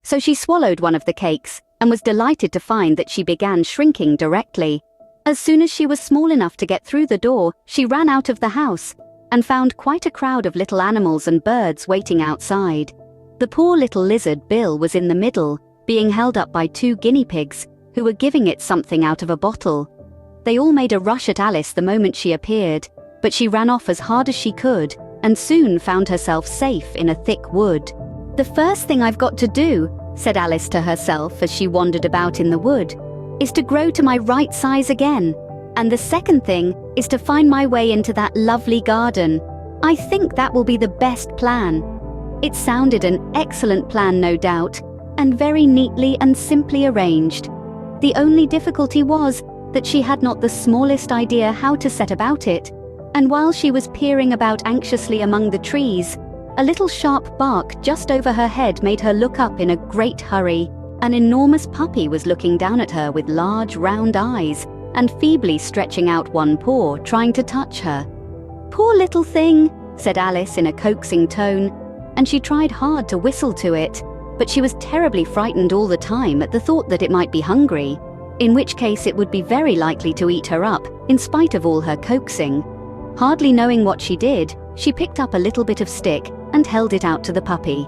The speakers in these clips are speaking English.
So she swallowed one of the cakes and was delighted to find that she began shrinking directly. As soon as she was small enough to get through the door, she ran out of the house and found quite a crowd of little animals and birds waiting outside. The poor little lizard Bill was in the middle, being held up by 2 guinea pigs who were giving it something out of a bottle. They all made a rush at Alice the moment she appeared, but she ran off as hard as she could and soon found herself safe in a thick wood. "The first thing I've got to do," said Alice to herself as she wandered about in the wood, "is to grow to my right size again. And the second thing is to find my way into that lovely garden. I think that will be the best plan." It sounded an excellent plan, no doubt, and very neatly and simply arranged. The only difficulty was that she had not the smallest idea how to set about it, and while she was peering about anxiously among the trees, a little sharp bark just over her head made her look up in a great hurry. An enormous puppy was looking down at her with large round eyes and feebly stretching out one paw, trying to touch her. "Poor little thing," said Alice in a coaxing tone, and she tried hard to whistle to it, but she was terribly frightened all the time at the thought that it might be hungry, in which case it would be very likely to eat her up, in spite of all her coaxing. Hardly knowing what she did, she picked up a little bit of stick and held it out to the puppy,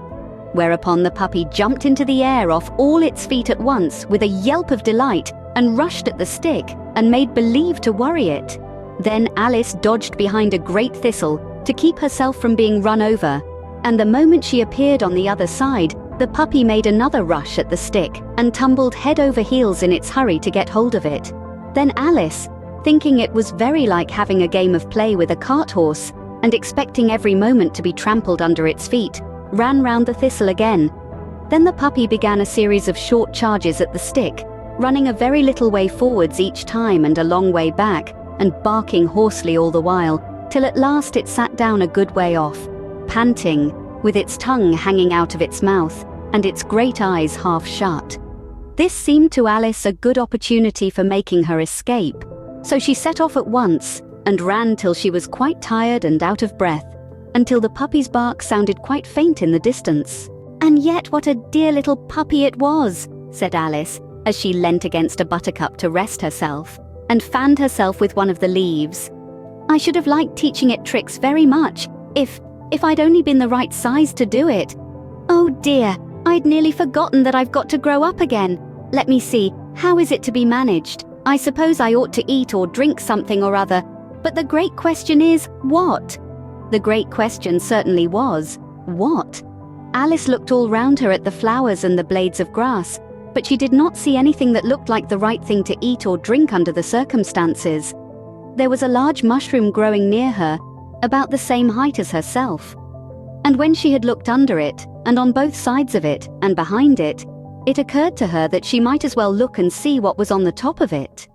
whereupon the puppy jumped into the air off all its feet at once with a yelp of delight and rushed at the stick and made believe to worry it. Then Alice dodged behind a great thistle to keep herself from being run over, and the moment she appeared on the other side, the puppy made another rush at the stick and tumbled head over heels in its hurry to get hold of it. Then Alice, thinking it was very like having a game of play with a cart horse and expecting every moment to be trampled under its feet, ran round the thistle again. Then the puppy began a series of short charges at the stick, running a very little way forwards each time and a long way back, and barking hoarsely all the while, till at last it sat down a good way off, panting, with its tongue hanging out of its mouth and its great eyes half shut. This seemed to Alice a good opportunity for making her escape, so she set off at once and ran till she was quite tired and out of breath, until the puppy's bark sounded quite faint in the distance. "And yet what a dear little puppy it was," said Alice, as she leant against a buttercup to rest herself, and fanned herself with one of the leaves. "I should have liked teaching it tricks very much, if I'd only been the right size to do it. Oh dear, I'd nearly forgotten that I've got to grow up again. Let me see, how is it to be managed? I suppose I ought to eat or drink something or other, but the great question is, what?" The great question certainly was, what? Alice looked all round her at the flowers and the blades of grass, but she did not see anything that looked like the right thing to eat or drink under the circumstances. There was a large mushroom growing near her, about the same height as herself. And when she had looked under it, and on both sides of it, and behind it, it occurred to her that she might as well look and see what was on the top of it.